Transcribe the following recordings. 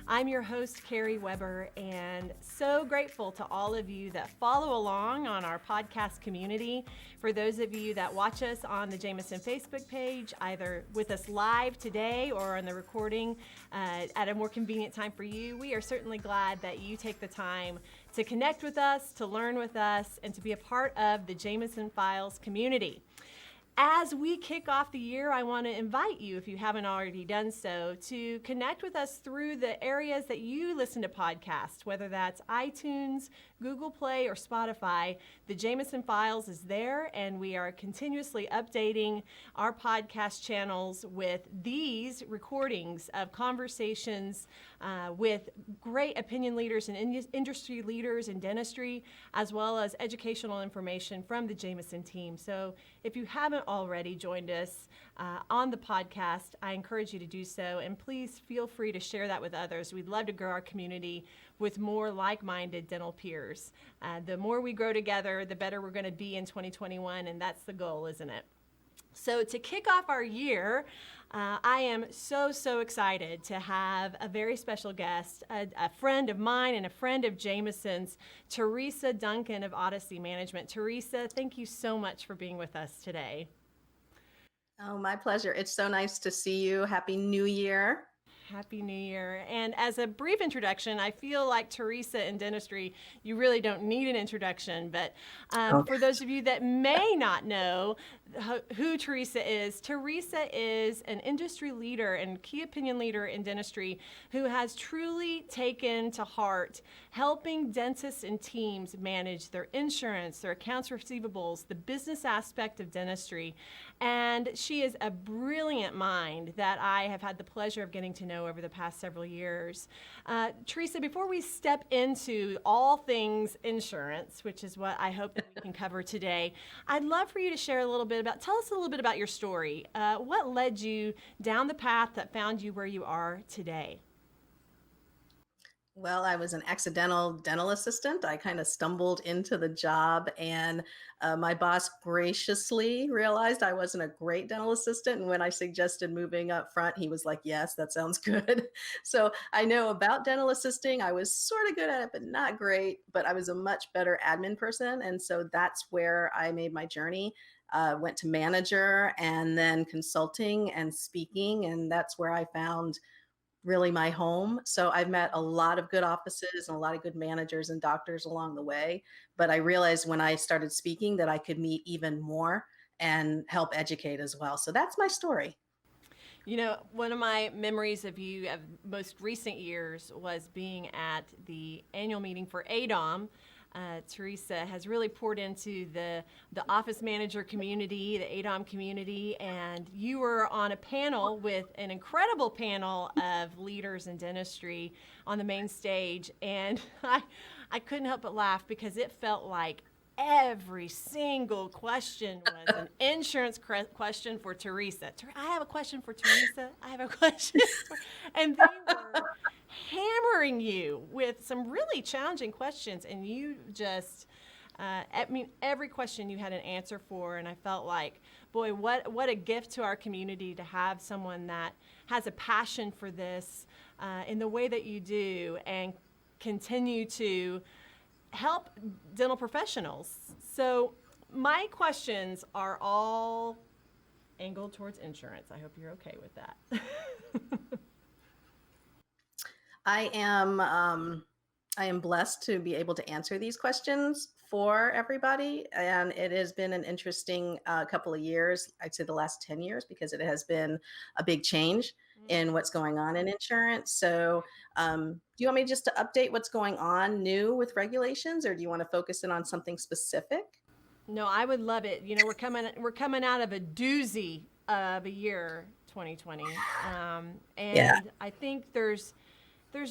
I'm your host, Carrie Weber, and so grateful to all of you that follow along on our podcast community. For those of you that watch us on the Jameson Facebook page, either with us live today or on the recording at a more convenient time for you, we are certainly glad that you take the time to connect with us, to learn with us, and to be a part of the Jameson Files community. As we kick off the year, I want to invite you, if you haven't already done so, to connect with us through the areas that you listen to podcasts, whether that's iTunes, Google Play, or Spotify. The Jameson Files is there, and we are continuously updating our podcast channels with these recordings of conversations with great opinion leaders and industry leaders in dentistry, as well as educational information from the Jameson team. So if you haven't already joined us on the podcast, I encourage you to do so, and please feel free to share that with others. We'd love to grow our community with more like-minded dental peers. The more we grow together, the better we're going to be in 2021, and that's the goal, isn't it? So to kick off our year, I am so excited to have a very special guest, a friend of mine and a friend of Jameson's, Teresa Duncan of Odyssey Management. Teresa, thank you so much for being with us today. Oh, my pleasure. It's so nice to see you. Happy New Year. Happy New Year. And as a brief introduction, I feel like Teresa in dentistry, you really don't need an introduction, but for those of you that may not know who Teresa is an industry leader and key opinion leader in dentistry who has truly taken to heart helping dentists and teams manage their insurance, their accounts receivables, the business aspect of dentistry. And she is a brilliant mind that I have had the pleasure of getting to know over the past several years. Teresa, before we step into all things insurance, which is what I hope that we can cover today, I'd love for you to share tell us a little bit about your story. What led you down the path that found you where you are today? Well, I was an accidental dental assistant. I kind of stumbled into the job, and my boss graciously realized I wasn't a great dental assistant. And when I suggested moving up front, he was like, yes, that sounds good. So I know about dental assisting. I was sort of good at it, but not great. But I was a much better admin person. And so that's where I made my journey. Went to manager and then consulting and speaking. And that's where I found really my home. So I've met a lot of good offices and a lot of good managers and doctors along the way. But I realized when I started speaking that I could meet even more and help educate as well. So that's my story. You know, one of my memories of you of most recent years was being at the annual meeting for ADOM. Teresa has really poured into the office manager community, the ADOM community, and you were on a panel with an incredible panel of leaders in dentistry on the main stage, and I couldn't help but laugh because it felt like every single question was an insurance question for Teresa. I have a question for Teresa. I have a question. And they were hammering you with some really challenging questions, and you just, every question you had an answer for, and I felt like, boy, what a gift to our community to have someone that has a passion for this in the way that you do and continue to help dental professionals. So my questions are all angled towards insurance. I hope you're okay with that. I am blessed to be able to answer these questions for everybody. And it has been an interesting couple of years, I'd say the last 10 years, because it has been a big change in what's going on in insurance. So do you want me just to update what's going on new with regulations, or do you want to focus in on something specific? No, I would love it. You know, we're coming out of a doozy of a year, 2020. And Yeah. I think there's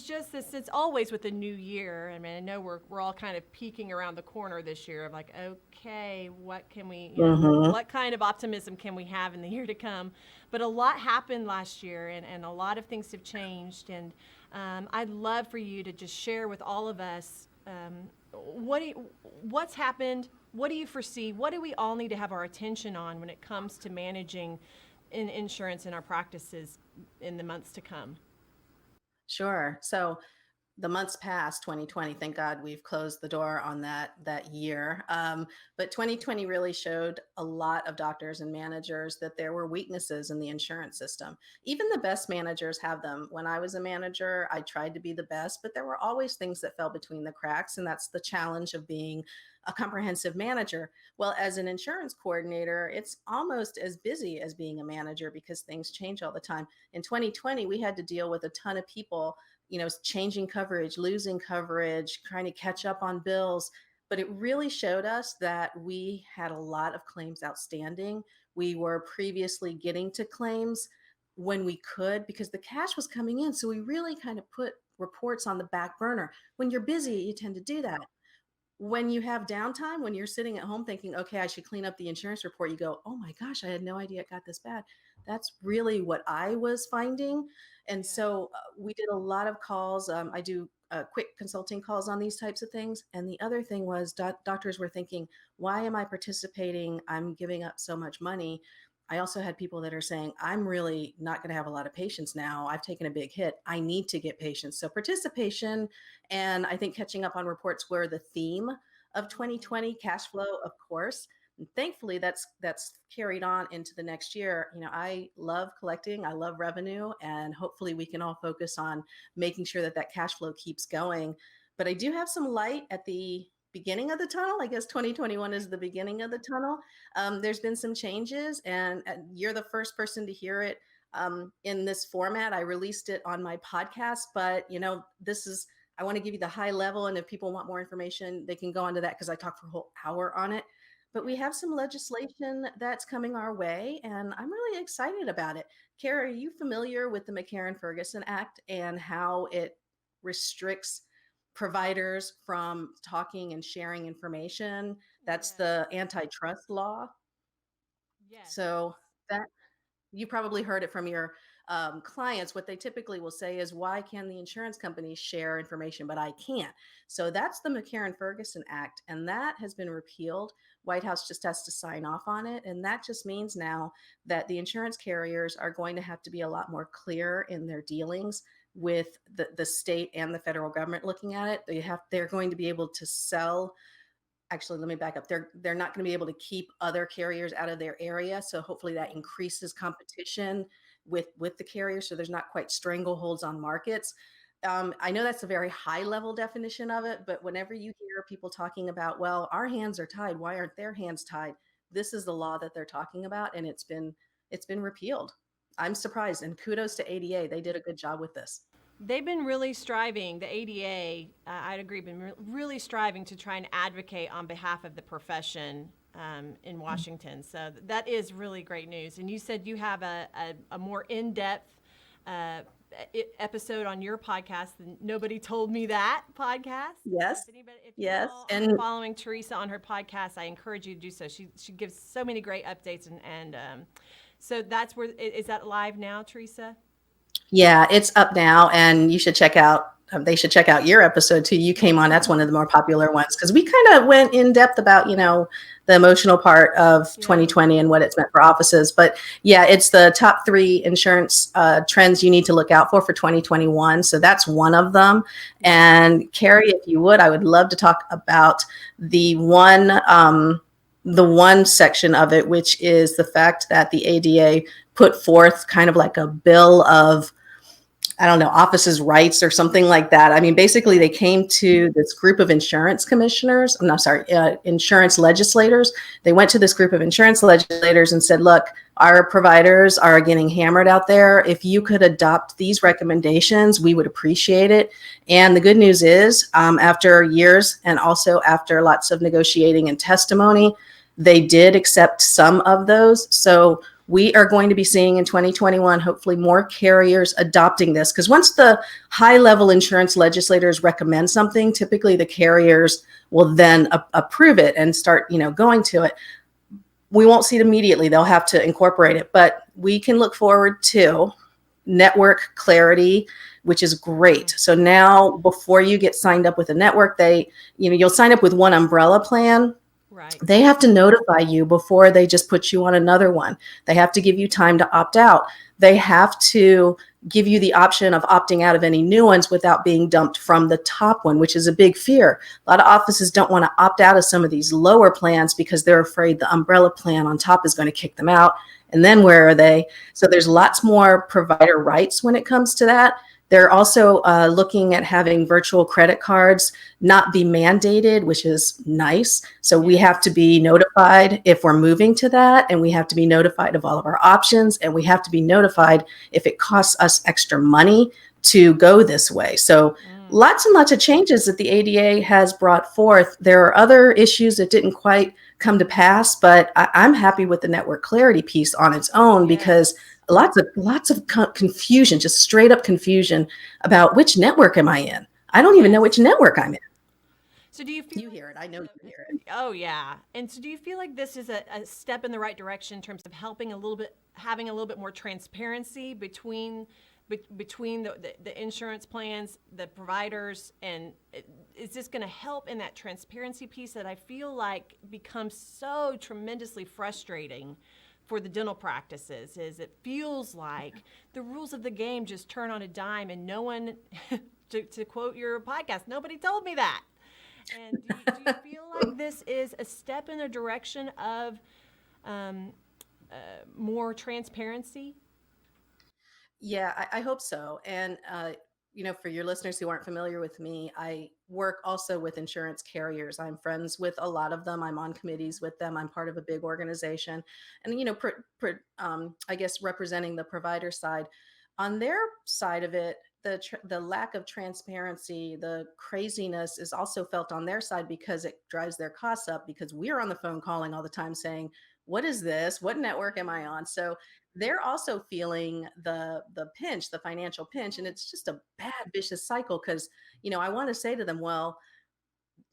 just this, it's always with the new year. I mean, I know we're all kind of peeking around the corner this year of like, okay, what can we, what kind of optimism can we have in the year to come? But a lot happened last year, and a lot of things have changed. And I'd love for you to just share with all of us what's happened, what do you foresee, what do we all need to have our attention on when it comes to managing in insurance in our practices in the months to come? Sure. So the months past 2020, thank God we've closed the door on that year. But 2020 really showed a lot of doctors and managers that there were weaknesses in the insurance system. Even the best managers have them. When I was a manager, I tried to be the best, but there were always things that fell between the cracks, and that's the challenge of being a comprehensive manager. Well, as an insurance coordinator, it's almost as busy as being a manager because things change all the time. In 2020, we had to deal with a ton of people, changing coverage, losing coverage, trying to catch up on bills. But it really showed us that we had a lot of claims outstanding. We were previously getting to claims when we could because the cash was coming in. So we really kind of put reports on the back burner. When you're busy, you tend to do that. When you have downtime, when you're sitting at home thinking, okay, I should clean up the insurance report, you go, oh my gosh, I had no idea it got this bad. That's really what I was finding. And Yeah. so we did a lot of calls. I do quick consulting calls on these types of things. And the other thing was doctors were thinking, why am I participating? I'm giving up so much money. I also had people that are saying, I'm really not going to have a lot of patients now. I've taken a big hit. I need to get patients. So participation and I think catching up on reports were the theme of Mhm. 2020. Cash flow, of course. And thankfully, that's carried on into the next year. I love collecting. I love revenue, and hopefully, we can all focus on making sure that cash flow keeps going. But I do have some light at the beginning of the tunnel. I guess 2021 is the beginning of the tunnel. There's been some changes, and you're the first person to hear it in this format. I released it on my podcast, but this is I want to give you the high level, and if people want more information, they can go onto that because I talked for a whole hour on it. But we Yeah. have some legislation that's coming our way, and I'm really excited about it. Carrie, are you familiar with the McCarran Ferguson Act and how it restricts providers from talking and sharing information? That's Yes. the antitrust law. Yes. So that you probably heard it from your clients. What they typically will say is, why can the insurance companies share information, but I can't? So that's the McCarran Ferguson Act, and that has been repealed. White House just has to sign off on it. And that just means now that the insurance carriers are going to have to be a lot more clear in their dealings with the state and the federal government looking at it. They're going to be able to sell. Actually, let me back up. They're not going to be able to keep other carriers out of their area. So hopefully that Mhm. increases competition with the carriers. So there's not quite strangleholds on markets. I know that's a very high level definition of it, but whenever you hear people talking about, well, our hands are tied, why aren't their hands tied? This is the law that they're talking about, and it's been repealed. I'm surprised, and kudos to ADA. They did a good job with this. They've been really striving, the ADA, I'd agree, been really striving to try and advocate on behalf of the profession in Washington. So that is really great news. And you said you have a more in depth uh, episode on your podcast than Nobody Told Me That podcast. So Yes, if you yes, all aren't and following Teresa on her podcast, I encourage you to do so. She gives so many great updates and so that's where is that live now, Teresa? yeah, it's up now, and you should check out. They should check out your episode too. You came on. That's one of the more popular ones because we kind of went in depth about the emotional part of Yeah. 2020 and what it's meant for offices. But yeah, it's the top three insurance trends you need to look out for 2021. So that's one of them. Yes. And Carrie, if you would, I would love to talk about the one. The one section of it, which is the fact that the ADA put forth kind of like a bill of, I don't know, offices' rights or something like that. I mean, basically, Yeah. they came to this group of insurance commissioners. I'm not sorry, insurance legislators. They went to this group of insurance legislators and said, look, our providers are getting hammered out there. If you could adopt these recommendations, we would appreciate it. And the good news is, after years and also after lots of negotiating and testimony, they did accept some of those. So we are going to be seeing in 2021, hopefully, more carriers adopting this. Because once the high level insurance legislators recommend something, typically the carriers will then approve it and start, going to it. We won't see it immediately. They'll have to incorporate it, but we can look forward to network clarity, which is great. So now before you get signed up with a network, you'll sign up with one umbrella plan. Right. They have to notify you before they just put you on another one. They have to give you time to opt out. They have to give you the option of opting out of any new ones without being dumped from the top one, which is a big fear. A lot of offices don't want to opt out of some of these lower plans because they're afraid the umbrella plan on top is going to kick them out. And then where are they? So there's lots more provider rights when it comes to that. They're also looking at having virtual credit cards not be mandated, which is nice. So we have to be notified if we're moving to that, and we have to be notified of all of our options, and we have to be notified if it costs us extra money to go this way. So lots and lots of changes that the ADA has brought forth. There are other issues that didn't quite come to pass, but I'm happy with the network clarity piece on its own because lots of confusion, just straight up confusion about which network am I in. I don't even know which network I'm in. So do you feel You hear it? I know you hear it. Oh yeah. And so do you feel like this is a step in the right direction in terms of helping having a little bit more transparency between the insurance plans, the providers, and is this going to help in that transparency piece that I feel like becomes so tremendously frustrating for the dental practices? Is it feels like the rules of the game just turn on a dime and no one, to quote your podcast, nobody told me that. And do you feel like this is a step in the direction of more transparency? Yeah, I hope so. And, for your listeners who aren't familiar with me, I work also with insurance carriers. I'm friends with a lot of them. I'm on committees with them. I'm part of a big organization. And, I guess representing the provider side. On their side of it, the lack of transparency, the craziness is also felt on their side because it drives their costs up because we're on the phone calling all the time saying, what is this? What network am I on? So they're also feeling the pinch, the financial pinch, and it's just a bad vicious cycle because I want to say to them, well,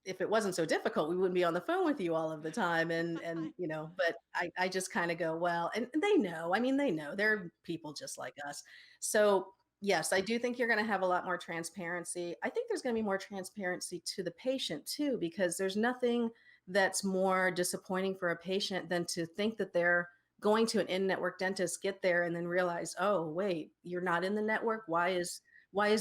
if it wasn't so difficult, we wouldn't be on the phone with you all of the time. And but I just kind of go, well, and they know, I mean, they know they're people just like us. So yes, I do think you're going to have a lot more transparency. I think there's going to be more transparency to the patient too, because there's nothing that's more disappointing for a patient than to think that they're going to an in-network dentist, get there and then realize, oh, wait, you're not in the network. Why is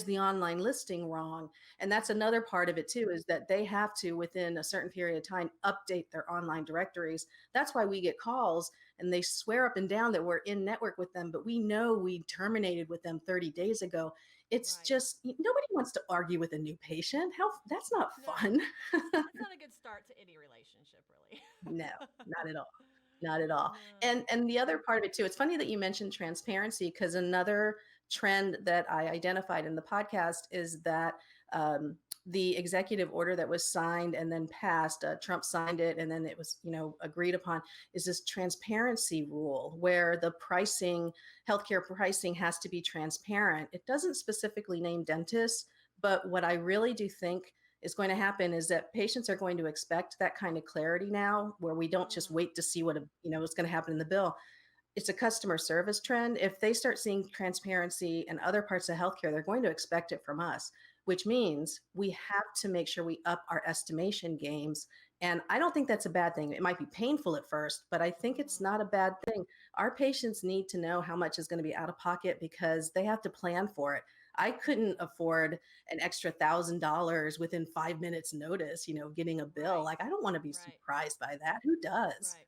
the online listing wrong? And that's another part of it too, is that they have to, within a certain period of time, update their online directories. That's why we get calls and they swear up and down that we're in network with them, but we know we terminated with them 30 days ago. It's Right. just nobody wants to argue with a new patient. That's not No, fun. that's not a good start to any relationship, really. No, not at all. Not at all. No. And the other part of it too, it's funny that you mentioned transparency because another trend that I identified in the podcast is that the executive order that was signed and then passed, Trump signed it and then it was, agreed upon, is this transparency rule where the pricing, healthcare pricing has to be transparent. It doesn't specifically name dentists, but what I really do think is going to happen is that patients are going to expect that kind of clarity now where we don't just wait to see what's going to happen in the bill. It's a customer service trend. If they start seeing transparency in other parts of healthcare, they're going to expect it from us, which means we have to make sure we up our estimation games. And I don't think that's a bad thing. It might be painful at first, but I think it's not a bad thing. Our patients need to know how much is going to be out of pocket because they have to plan for it. I couldn't afford an extra $1,000 within 5 minutes notice, getting a bill. Right. Like, I don't want to be Right. surprised by that. Who does? Right.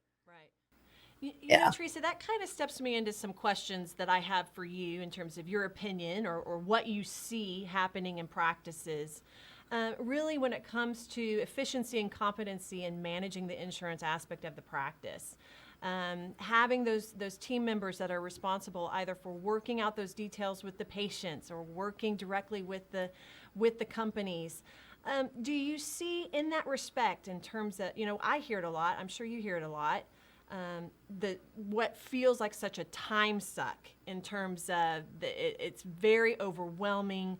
Right. Yeah. Teresa, that kind of steps me into some questions that I have for you in terms of your opinion or what you see happening in practices. Really, when it comes to efficiency and competency in managing the insurance aspect of the practice, having those team members that are responsible either for working out those details with the patients or working directly with the companies. Do you see in that respect, in terms of, I hear it a lot, I'm sure you hear it a lot, what feels like such a time suck in terms of it's very overwhelming,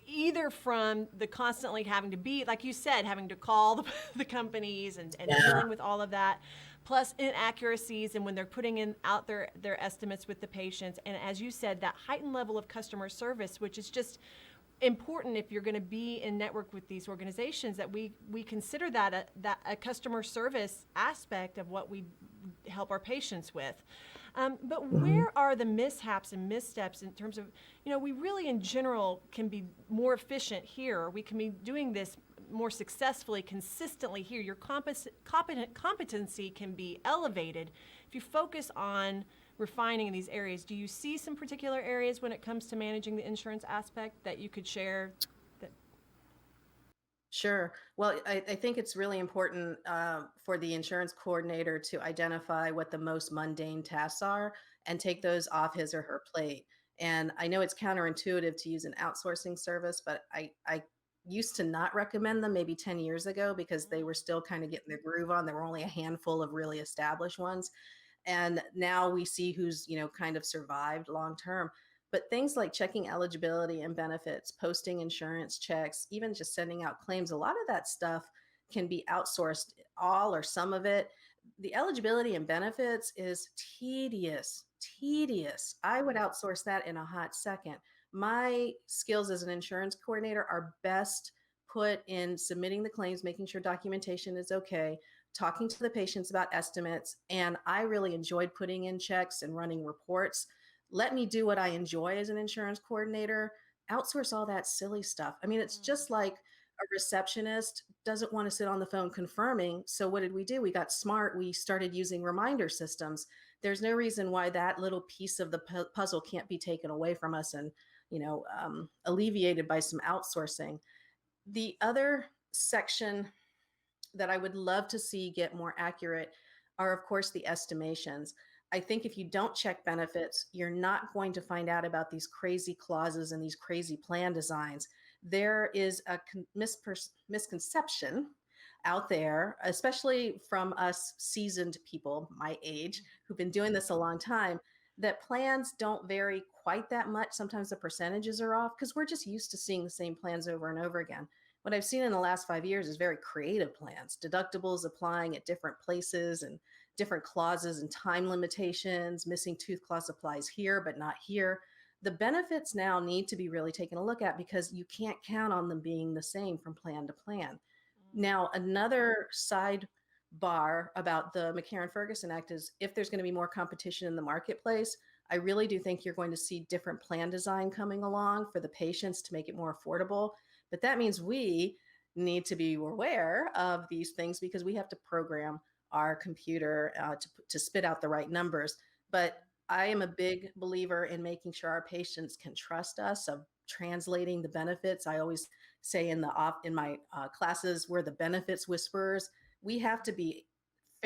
either from the constantly having to be, like you said, having to call the companies and dealing with all of that, plus inaccuracies and when they're putting in out their estimates with the patients, and as you said, that heightened level of customer service, which is just important if you're going to be in network with these organizations that we consider that a customer service aspect of what we help our patients with. But Mhm. where are the mishaps and missteps in terms of, we really in general can be more efficient here. We can be doing this more successfully, consistently here. Your competency can be elevated if you focus on refining in these areas. Do you see some particular areas when it comes to managing the insurance aspect that you could share? That Sure. Well, I think it's really important for the insurance coordinator to identify what the most mundane tasks are and take those off his or her plate. And I know it's counterintuitive to use an outsourcing service, but I used to not recommend them maybe 10 years ago because they were still kind of getting their groove on. There were only a handful of really established ones. And now we see who's, kind of survived long term. But things like checking eligibility and benefits, posting insurance checks, even just sending out claims, a lot of that stuff can be outsourced, all or some of it. The eligibility and benefits is tedious, tedious. I would outsource that in a hot second. My skills as an insurance coordinator are best put in submitting the claims, making sure documentation is okay, talking to the patients about estimates. And I really enjoyed putting in checks and running reports. Let me do what I enjoy as an insurance coordinator, outsource all that silly stuff. I mean, it's just like a receptionist doesn't want to sit on the phone confirming. So what did we do? We got smart. We started using reminder systems. There's no reason why that little piece of the puzzle can't be taken away from us and, alleviated by some outsourcing. The other section that I would love to see get more accurate are, of course, the estimations. I think if you don't check benefits, you're not going to find out about these crazy clauses and these crazy plan designs. There is a misconception out there, especially from us seasoned people my age who've been doing this a long time, that plans don't vary quite that much. Sometimes the percentages are off because we're just used to seeing the same plans over and over again. What I've seen in the last 5 years is very creative plans, deductibles applying at different places and different clauses and time limitations. Missing tooth clause applies here, but not here. The benefits now need to be really taken a look at because you can't count on them being the same from plan to plan. Now, another sidebar about the McCarran Ferguson Act is if there's going to be more competition in the marketplace, I really do think you're going to see different plan design coming along for the patients to make it more affordable. But that means we need to be aware of these things because we have to program our computer to spit out the right numbers. But I am a big believer in making sure our patients can trust us of translating the benefits. I always say in my classes, we're the benefits whisperers. We have to be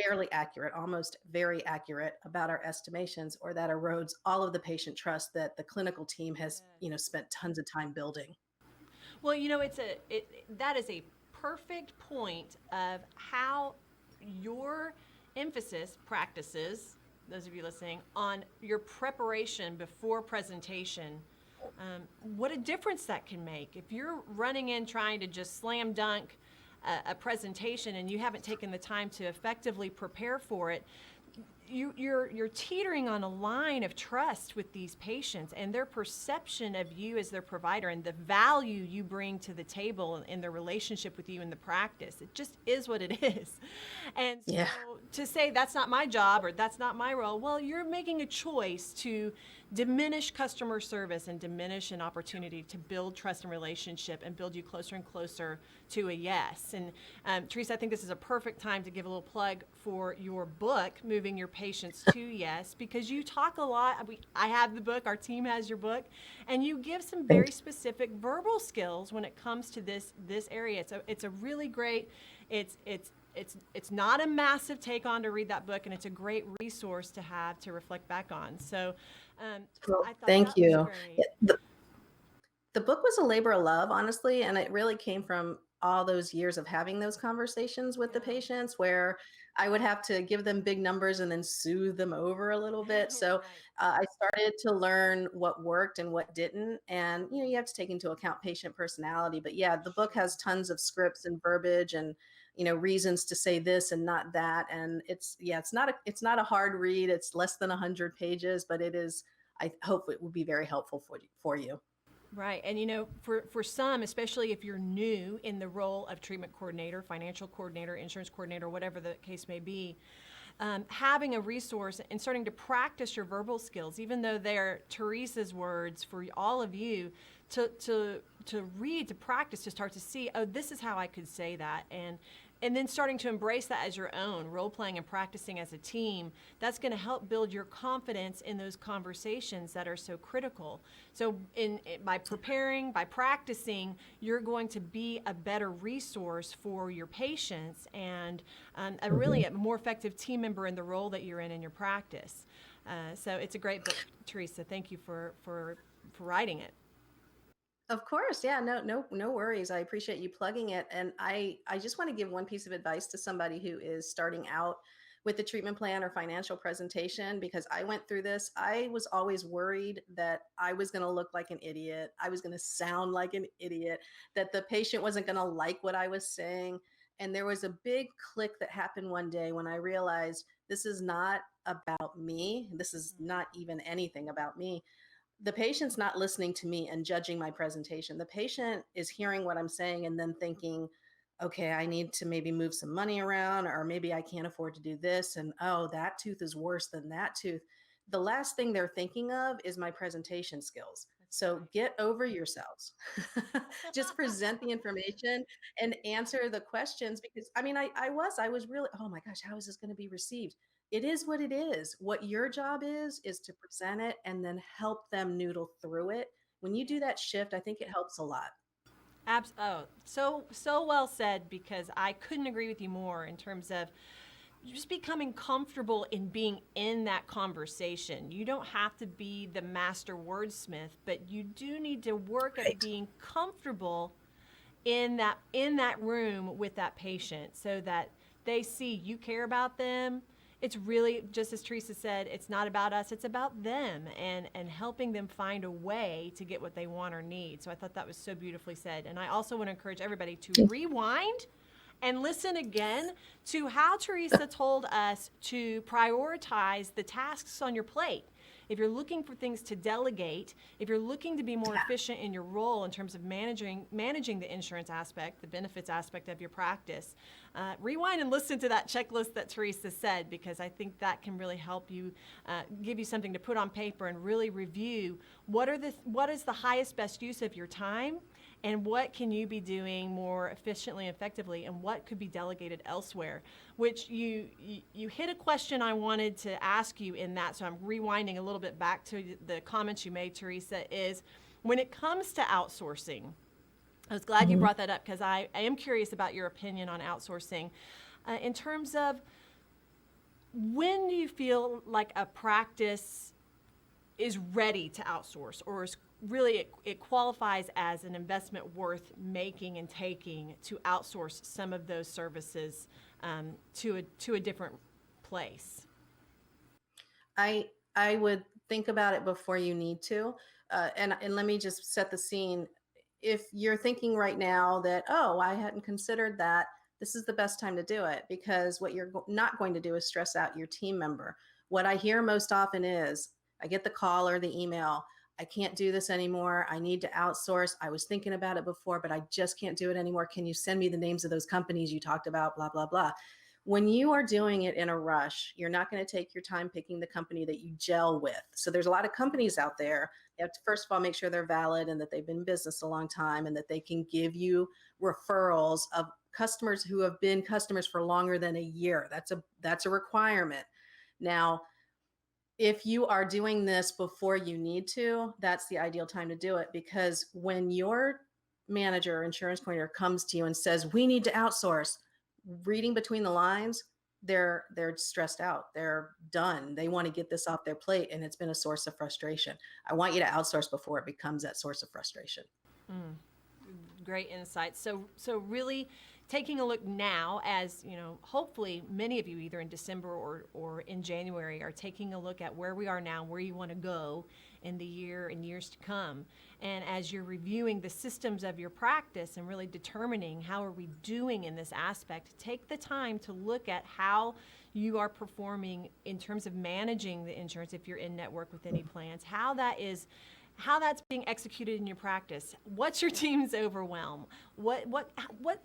fairly accurate, almost very accurate about our estimations, or that erodes all of the patient trust that the clinical team has, spent tons of time building. Well, that is a perfect point of how your emphasis practices, those of you listening, on your preparation before presentation. What a difference that can make. If you're running in trying to just slam dunk a presentation and you haven't taken the time to effectively prepare for it, you're teetering on a line of trust with these patients and their perception of you as their provider and the value you bring to the table in their relationship with you in the practice. It just is what it is. And so Yeah. to say that's not my job or that's not my role, well, you're making a choice to diminish customer service and diminish an opportunity to build trust and relationship and build you closer and closer to a yes. And Teresa, I think this is a perfect time to give a little plug for your book, Moving Your Patients to Yes, because you talk a lot. I have the book, our team has your book, and you give some very specific verbal skills when it comes to this area. It's a really great, it's not a massive take on to read that book, and it's a great resource to have to reflect back on. So Well, I thought thank that was you. great. Yeah, the book was a labor of love, honestly, and it really came from all those years of having those conversations with the Yeah. patients where I would have to give them big numbers and then soothe them over a little bit. So Right. I started to learn what worked and what didn't. And, you have to take into account patient personality. But yeah, the book Sure. has tons of scripts and verbiage and, reasons to say this and not that. And it's not a hard read. It's less than 100 pages, but it is, I hope it will be very helpful for you. Right. And for some, especially if you're new in the role of treatment coordinator, financial coordinator, insurance coordinator, whatever the case may be, having a resource and starting to practice your verbal skills, even though they're Teresa's words for all of you, to read, to practice, to start to see, oh, this is how I could say that, and then starting to embrace that as your own, role playing and practicing as a team. That's going to help build your confidence in those conversations that are so critical. So by preparing, by practicing, you're going to be a better resource for your patients and a more effective team member in the role that you're in your practice. So it's a great book, Teresa. Thank you for writing it. Of course. Yeah, no worries. I appreciate you plugging it. And I just want to give one piece of advice to somebody who is starting out with the treatment plan or financial presentation, because I went through this. I was always worried that I was going to look like an idiot. I was going to sound like an idiot, that the patient wasn't going to like what I was saying. And there was a big click that happened one day when I realized this is not about me. This is not even anything about me. The patient's not listening to me and judging my presentation. The patient is hearing what I'm saying and then thinking, okay, I need to maybe move some money around, or maybe I can't afford to do this. And oh, that tooth is worse than that tooth. The last thing they're thinking of is my presentation skills. So get over yourselves. Just present the information and answer the questions, because I mean, I was really, oh my gosh, how is this going to be received? It is what it is. What your job is to present it and then help them noodle through it. When you do that shift, I think it helps a lot. So well said, because I couldn't agree with you more in terms of just becoming comfortable in being in that conversation. You don't have to be the master wordsmith, but you do need to work at Right. being comfortable in that room with that patient, so that they see you care about them. It's really, just as Teresa said, it's not about us, it's about them, and helping them find a way to get what they want or need. So I thought that was so beautifully said. And I also want to encourage everybody to rewind and listen again to how Teresa told us to prioritize the tasks on your plate. If you're looking for things to delegate, if you're looking to be more efficient in your role in terms of managing the insurance aspect, the benefits aspect of your practice, rewind and listen to that checklist that Teresa said, because I think that can really help you, give you something to put on paper and really review what is the highest best use of your time, and what can you be doing more efficiently and effectively, and what could be delegated elsewhere. Which you hit a question I wanted to ask you in that, so I'm rewinding a little bit back to the comments you made, Teresa, is when it comes to outsourcing. I was glad you brought that up, because I am curious about your opinion on outsourcing, in terms of, when do you feel like a practice is ready to outsource, or is really it qualifies as an investment worth making and taking to outsource some of those services to a different place? I would think about it before you need to. And let me just set the scene. If you're thinking right now that, oh, I hadn't considered that, this is the best time to do it, because what you're not going to do is stress out your team member. What I hear most often is, I get the call or the email, I can't do this anymore. I need to outsource. I was thinking about it before, but I just can't do it anymore. Can you send me the names of those companies you talked about, blah, blah, blah. When you are doing it in a rush, you're not going to take your time picking the company that you gel with. So there's a lot of companies out there. You have to, first of all, make sure they're valid and that they've been in business a long time, and that they can give you referrals of customers who have been customers for longer than a year. That's a requirement. Now, if you are doing this before you need to, that's the ideal time to do it, because when your manager or insurance coordinator comes to you and says, we need to outsource, reading between the lines, they're stressed out. They're done. They want to get this off their plate, and it's been a source of frustration. I want you to outsource before it becomes that source of frustration. Great insight. So really taking a look now, as hopefully many of you either in December or in January are taking a look at where we are now, where you want to go in the year and years to come. And as you're reviewing the systems of your practice and really determining how are we doing in this aspect, take the time to look at how you are performing in terms of managing the insurance, if you're in network with any plans, how that is how that's being executed in your practice. What's your team's overwhelm? What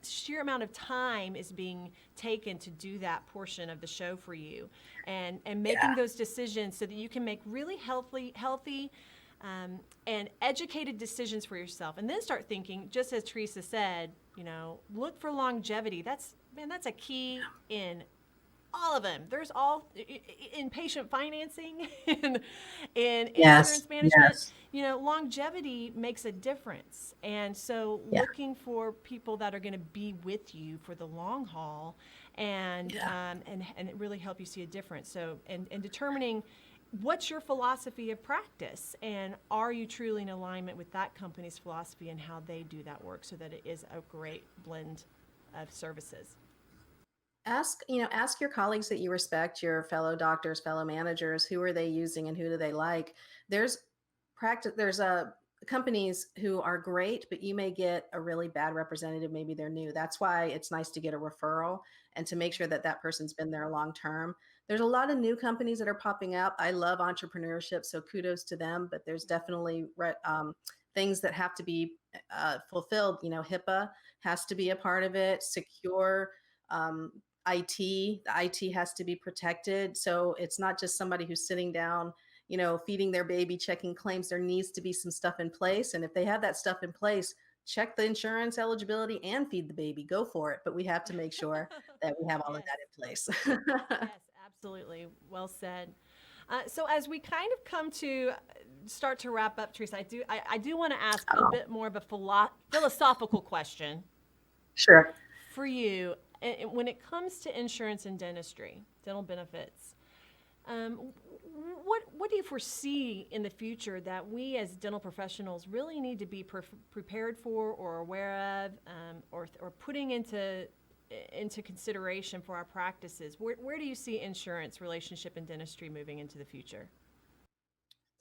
sheer amount of time is being taken to do that portion of the show for you, and making Yeah. those decisions so that you can make really healthy and educated decisions for yourself, and then start thinking, just as Teresa said, look for longevity. That's a key in all of them. There's all in patient financing, in Yes. insurance management. Yes. Longevity makes a difference, and so Yeah. looking for people that are going to be with you for the long haul, and Yeah. and it really help you see a difference. So and determining what's your philosophy of practice, and are you truly in alignment with that company's philosophy and how they do that work, so that it is a great blend of services. Ask your colleagues that you respect, your fellow doctors, fellow managers, who are they using and who do they like. There's there's companies who are great, but you may get a really bad representative. Maybe they're new. That's why it's nice to get a referral and to make sure that that person's been there long term. There's a lot of new companies that are popping up. I love entrepreneurship, so kudos to them, but there's definitely things that have to be fulfilled. HIPAA has to be a part of it, secure um, IT. The IT has to be protected. So it's not just somebody who's sitting down, feeding their baby, checking claims. There needs to be some stuff in place. And if they have that stuff in place, check the insurance eligibility and feed the baby. Go for it. But we have to make sure that we have all of Yes. that in place. Yes, absolutely. Well said. So as we kind of come to start to wrap up, Teresa, I do want to ask a Oh, bit more of a philosophical question sure. for you. When it comes to insurance and dentistry, dental benefits, um, what do you foresee in the future that we as dental professionals really need to be prepared for, or aware of, or putting into consideration for our practices? Where do you see insurance relationship and dentistry moving into the future?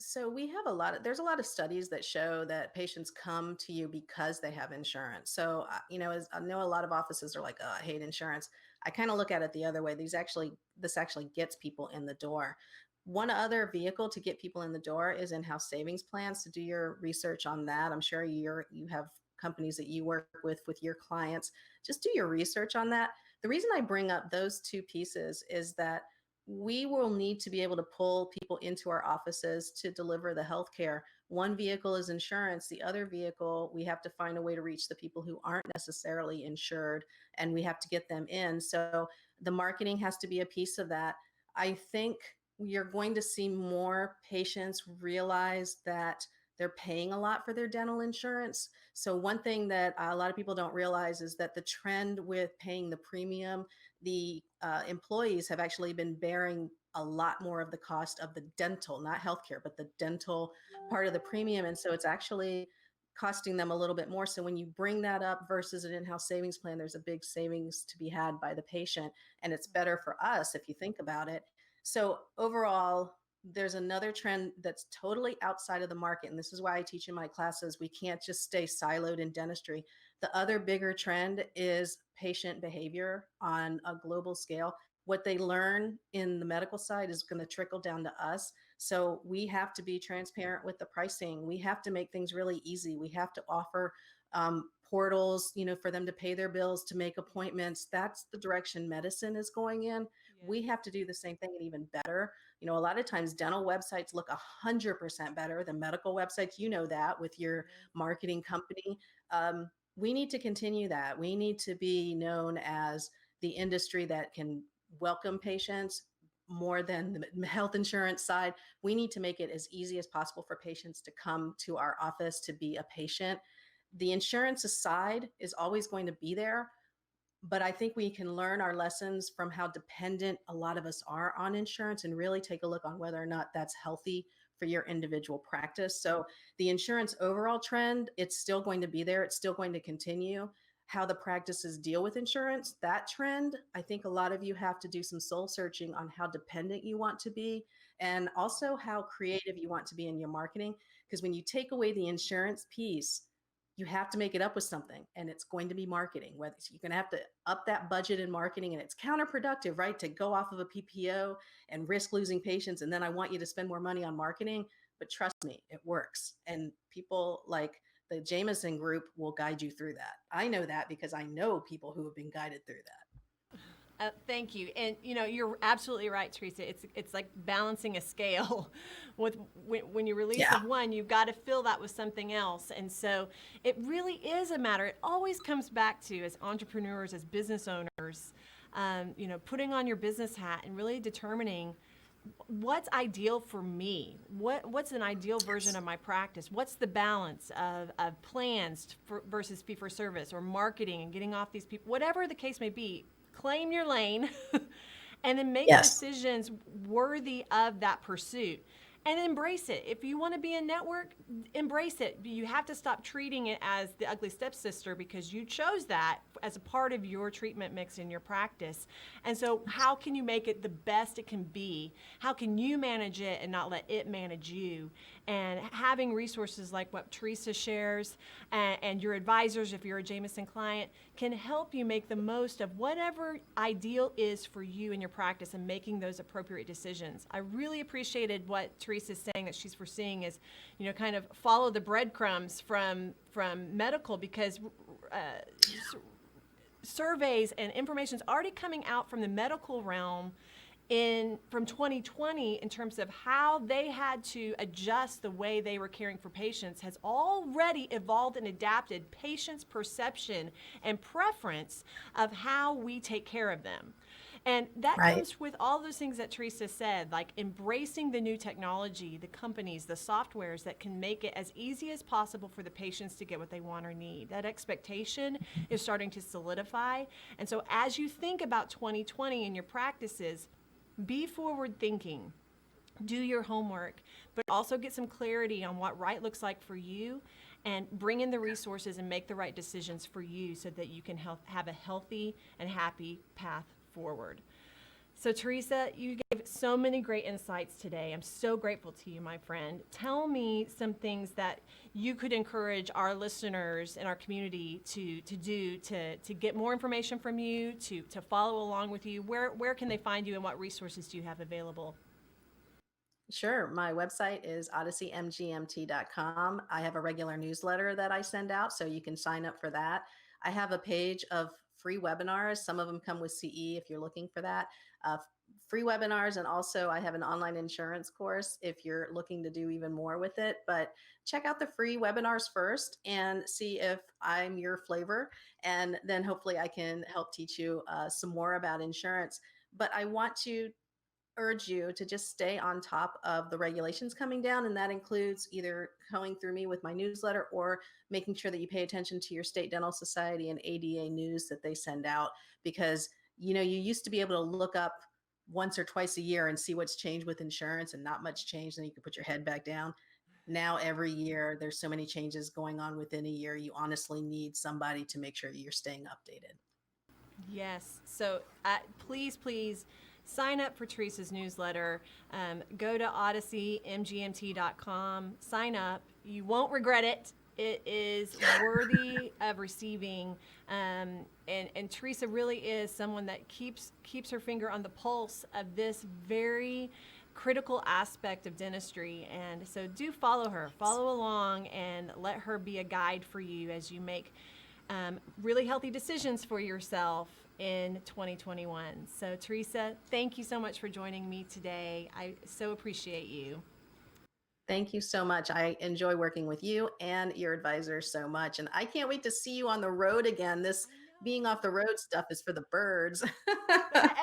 So we have there's a lot of studies that show that patients come to you because they have insurance. So, as I know, a lot of offices are like, oh, I hate insurance. I kind of look at it the other way. This actually gets people in the door. One other vehicle to get people in the door is in-house savings plans. To do your research on that, I'm sure you have companies that you work with your clients. Just do your research on that. The reason I bring up those two pieces is that we will need to be able to pull people into our offices to deliver the healthcare. One vehicle is insurance. The other vehicle, we have to find a way to reach the people who aren't necessarily insured, and we have to get them in. So the marketing has to be a piece of that. I think you're going to see more patients realize that they're paying a lot for their dental insurance. So one thing that a lot of people don't realize is that the trend with paying the premium, the employees have actually been bearing a lot more of the cost of the dental, not healthcare, but the dental part of the premium. And so it's actually costing them a little bit more. So when you bring that up versus an in-house savings plan, there's a big savings to be had by the patient. And it's better for us if you think about it. So overall, there's another trend that's totally outside of the market. And this is why I teach in my classes. We can't just stay siloed in dentistry. The other bigger trend is patient behavior on a global scale. What they learn in the medical side is going to trickle down to us. So we have to be transparent with the pricing. We have to make things really easy. We have to offer portals, for them to pay their bills, to make appointments. That's the direction medicine is going in. Yes. We have to do the same thing and even better. A lot of times dental websites look 100% better than medical websites. You know that with your marketing company. We need to continue that. We need to be known as the industry that can welcome patients more than the health insurance side. We need to make it as easy as possible for patients to come to our office to be a patient. The insurance side is always going to be there, but I think we can learn our lessons from how dependent a lot of us are on insurance and really take a look on whether or not that's healthy for your individual practice. So the insurance overall trend, it's still going to be there. It's still going to continue. How the practices deal with insurance, that trend, I think a lot of you have to do some soul searching on how dependent you want to be and also how creative you want to be in your marketing. Because when you take away the insurance piece, you have to make it up with something, and it's going to be marketing. Whether you're going to have to up that budget in marketing, and it's counterproductive, right, to go off of a PPO and risk losing patients, and then I want you to spend more money on marketing. but trust me, it works. And people like the Jameson group will guide you through that. I know that because I know people who have been guided through that. Thank you. And you're absolutely right, Teresa. It's like balancing a scale. With when you release Yeah. of one, you've got to fill that with something else. And so it really is a matter. It always comes back to, as entrepreneurs, as business owners, putting on your business hat and really determining what's ideal for me. What's an ideal version of my practice? What's the balance of plans versus fee for service, or marketing and getting off these people? Whatever the case may be, claim your lane and then make Yes. decisions worthy of that pursuit. And embrace it. If you want to be a network, embrace it. You have to stop treating it as the ugly stepsister, because you chose that as a part of your treatment mix in your practice. And so how can you make it the best it can be? How can you manage it and not let it manage you? And having resources like what Teresa shares and your advisors, if you're a Jameson client, can help you make the most of whatever ideal is for you in your practice and making those appropriate decisions. I really appreciated what Teresa's saying, that she's foreseeing is, kind of follow the breadcrumbs from medical, because surveys and information is already coming out from the medical realm from 2020 in terms of how they had to adjust the way they were caring for patients has already evolved and adapted patients' perception and preference of how we take care of them. And that Right. comes with all those things that Teresa said, like embracing the new technology, the companies, the softwares that can make it as easy as possible for the patients to get what they want or need. That expectation is starting to solidify. And so as you think about 2020 in your practices, be forward thinking, do your homework, but also get some clarity on what right looks like for you, and bring in the resources and make the right decisions for you so that you can have a healthy and happy path forward. So Teresa, you gave so many great insights today. I'm so grateful to you, my friend. Tell me some things that you could encourage our listeners in our community to do to get more information from you, to follow along with you. Where can they find you, and what resources do you have available? Sure. My website is odysseymgmt.com. I have a regular newsletter that I send out, so you can sign up for that. I have a page of free webinars. Some of them come with CE if you're looking for that. Free webinars. And also I have an online insurance course if you're looking to do even more with it. But check out the free webinars first and see if I'm your flavor. And then hopefully I can help teach you some more about insurance. But I want to urge you to just stay on top of the regulations coming down. And that includes either going through me with my newsletter, or making sure that you pay attention to your state dental society and ADA news that they send out. Because, you used to be able to look up once or twice a year and see what's changed with insurance, and not much change. Then you can put your head back down. Now, every year, there's so many changes going on within a year. You honestly need somebody to make sure that you're staying updated. Yes. So please sign up for Teresa's newsletter. Go to odysseymgmt.com. Sign up. You won't regret it. It is worthy of receiving. And Teresa really is someone that keeps her finger on the pulse of this very critical aspect of dentistry. And so do follow her. Follow along and let her be a guide for you as you make really healthy decisions for yourself in 2021. So Teresa, thank you so much for joining me today. I so appreciate you. Thank you so much. I enjoy working with you and your advisors so much. And I can't wait to see you on the road again. This being off the road stuff is for the birds.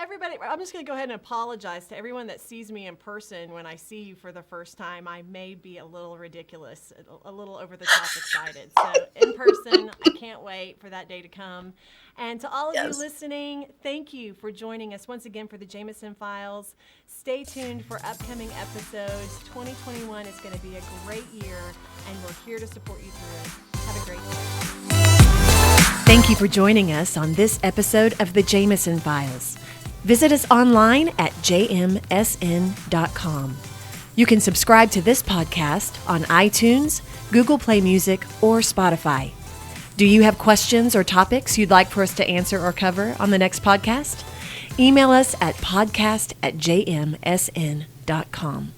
Everybody, I'm just going to go ahead and apologize to everyone that sees me in person when I see you for the first time. I may be a little ridiculous, a little over the top excited. So in person, I can't wait for that day to come. And to all of you listening, thank you for joining us once again for the Jameson Files. Stay tuned for upcoming episodes. 2021 is going to be a great year, and we're here to support you through it. Have a great day. Thank you for joining us on this episode of the Jameson Files. Visit us online at jmsn.com. You can subscribe to this podcast on iTunes, Google Play Music, or Spotify. Do you have questions or topics you'd like for us to answer or cover on the next podcast? Email us at podcast@jmsn.com.